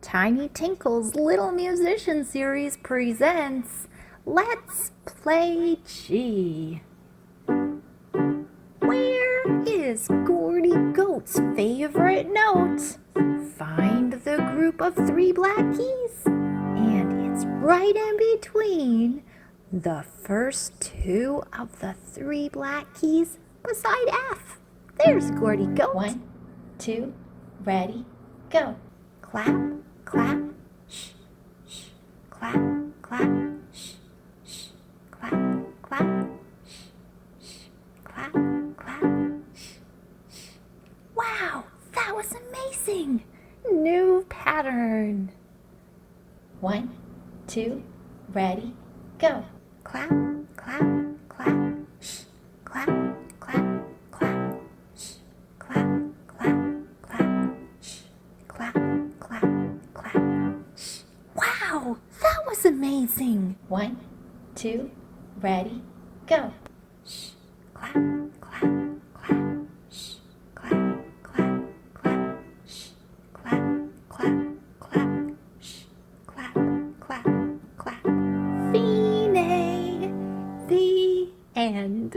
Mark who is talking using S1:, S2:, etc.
S1: Tiny Tinkle's Little Musician Series presents Let's Play G. Where is Gordy Goat's favorite note? Find the group of 3 black keys, and it's right in between the first 2 of the 3 black keys beside F. There's Gordy Goat.
S2: 1, 2, ready, go.
S1: Clap, clap, shh, shh, clap, clap, shh, shh, clap, clap, shh, shh, clap, clap, shh, shh. Wow, that was amazing! New pattern.
S2: 1, 2, ready, go.
S1: Clap, clap, clap, shh, clap, clap, clap, shh, clap, clap, clap, shh, clap, clap, clap, shh. Wow, that was amazing!
S2: 1, 2, ready, go.
S1: Shh, clap, clap, clap, shh, clap, clap, clap, shh, clap, clap, clap, shh, clap, clap, clap. Fine. The end.